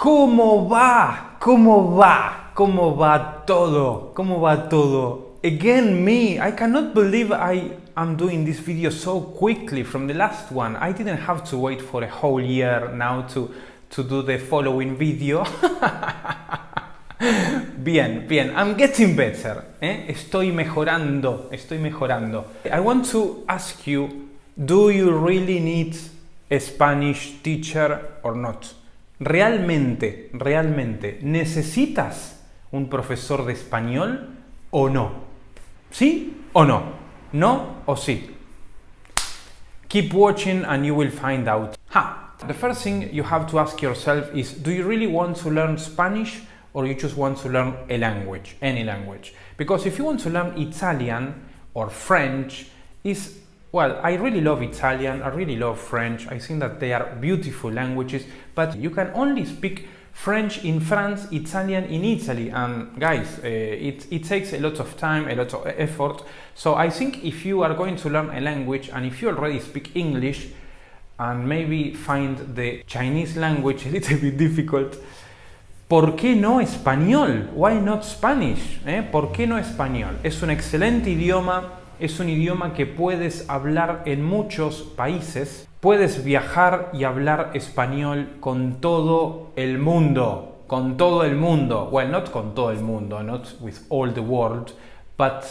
¿Cómo va? ¿Cómo va? ¿Cómo va todo? ¿Cómo va todo? Again, me. I cannot believe I am doing this video so quickly from the last one. I didn't have to wait for a whole year now to do the following video. Bien, bien. I'm getting better. Estoy mejorando. Estoy mejorando. I want to ask you, do you really need a Spanish teacher or not? ¿Realmente, necesitas un profesor de español o no? ¿Sí o no? ¿No o sí? Keep watching and you will find out. The first thing you have to ask yourself is, do you really want to learn Spanish or you just want to learn a language, any language? Because if you want to learn Italian or French, well, I really love Italian, I really love French, I think that they are beautiful languages, but you can only speak French in France, Italian in Italy, and guys, it takes a lot of time, a lot of effort. So I think if you are going to learn a language and if you already speak English and maybe find the Chinese language a little bit difficult, ¿por qué no español? Why not Spanish? ¿Por qué no español? Es un excelente idioma. Es un idioma que puedes hablar en muchos países. Puedes viajar y hablar español con todo el mundo. Con todo el mundo. Well, not con todo el mundo, not with all the world, but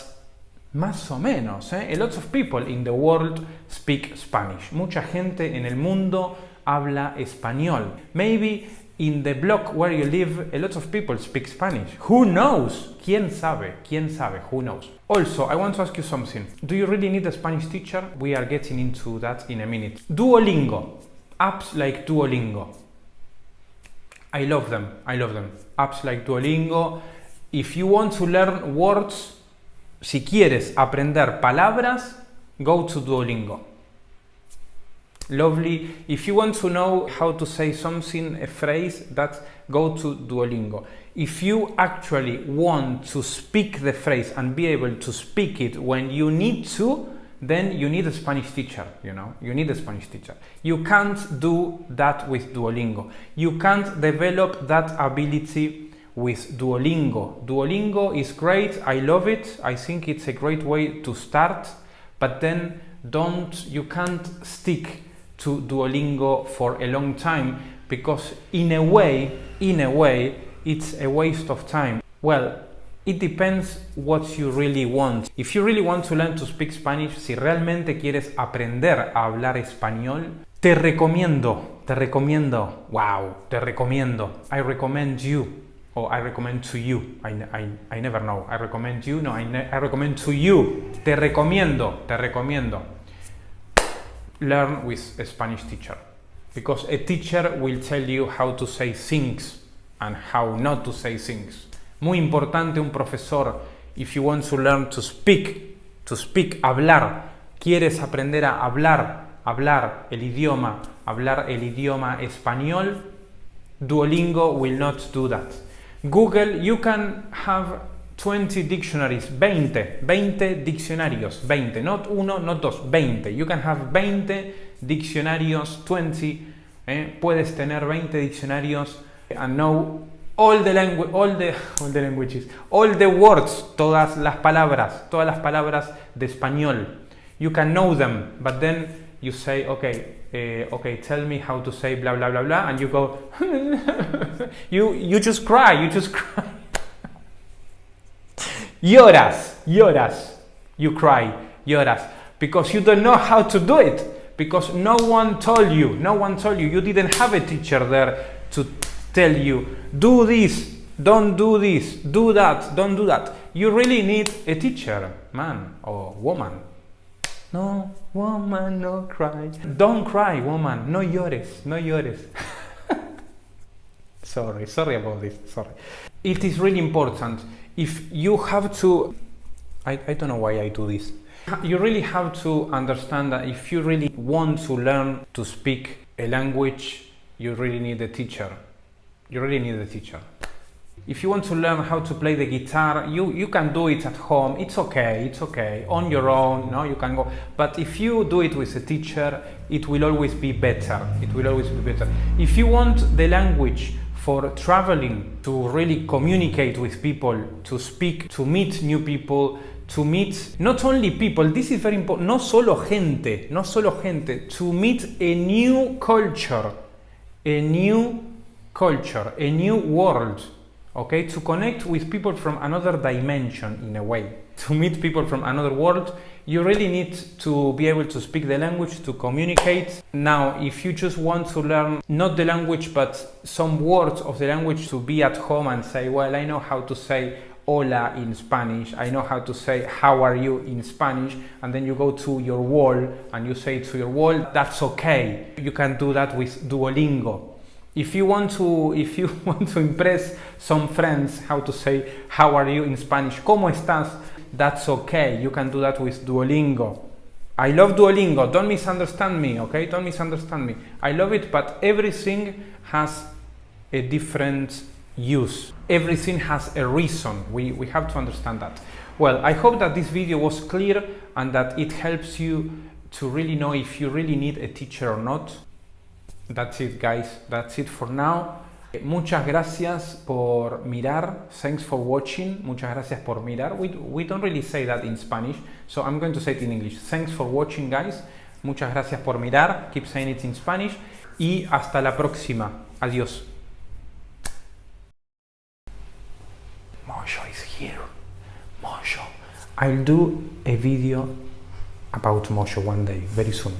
más o menos. A lot of people in the world speak Spanish. Mucha gente en el mundo habla español. Maybe in the block where you live, a lot of people speak Spanish. Who knows? ¿Quién sabe? ¿Quién sabe? Who knows? Also, I want to ask you something. Do you really need a Spanish teacher? We are getting into that in a minute. Duolingo. Apps like Duolingo. I love them. I love them. Apps like Duolingo. If you want to learn words, si quieres aprender palabras, go to Duolingo. Lovely. If you want to know how to say something, a phrase, go to Duolingo. If you actually want to speak the phrase and be able to speak it when you need to, then you need a Spanish teacher, you need a Spanish teacher. You can't do that with Duolingo. You can't develop that ability with Duolingo. Duolingo is great, I love it, I think it's a great way to start, but then you can't stick to Duolingo for a long time, because in a way, it's a waste of time. Well, it depends what you really want. If you really want to learn to speak Spanish, si realmente quieres aprender a hablar español, te recomiendo, I recommend you, or I recommend to you, I never know, I recommend you, no, I recommend to you, te recomiendo. Learn with a Spanish teacher, because a teacher will tell you how to say things and how not to say things. Muy importante un profesor. If you want to learn to speak, hablar, quieres aprender a hablar el idioma español, Duolingo will not do that. Google, you can have 20 dictionaries, 20 diccionarios, 20, not uno, not dos, 20. You can have 20 diccionarios, 20, puedes tener 20 diccionarios and know all the languages, all the words, todas las palabras de español. You can know them, but then you say, okay, tell me how to say blah blah blah blah, and you go, you just cry. Lloras, you cry, lloras, because you don't know how to do it, because no one told you, you didn't have a teacher there to tell you, do this, don't do this, do that, don't do that. You really need a teacher, man or woman. No, woman, no cry. Don't cry, woman, no llores. Sorry about this, sorry. It is really important. If you have to, I don't know why I do this. You really have to understand that if you really want to learn to speak a language, you really need a teacher. If you want to learn how to play the guitar, you can do it at home. It's okay. On your own, no, you can go. But if you do it with a teacher, it will always be better. If you want the language for traveling, to really communicate with people, to speak, to meet new people, to meet not only people, this is very important, no solo gente, to meet a new culture, a new world, okay? To connect with people from another dimension in a way. To meet people from another world, you really need to be able to speak the language, to communicate. Now, if you just want to learn not the language, but some words of the language, to be at home and say, well, I know how to say hola in Spanish, I know how to say how are you in Spanish, and then you go to your wall and you say to your wall, that's okay. You can do that with Duolingo. If you want to impress some friends how to say how are you in Spanish, ¿cómo estás? That's okay. You can do that with Duolingo. I love Duolingo. Don't misunderstand me, okay? Don't misunderstand me. I love it, but everything has a different use. Everything has a reason. We have to understand that. Well, I hope that this video was clear and that it helps you to really know if you really need a teacher or not. That's it, guys. That's it for now. Muchas gracias por mirar. Thanks for watching. Muchas gracias por mirar. We don't really say that in Spanish, so I'm going to say it in English. Thanks for watching, guys. Muchas gracias por mirar. Keep saying it in Spanish. Y hasta la próxima. Adiós. Mosho is here. Mosho. I'll do a video about Mosho one day, very soon.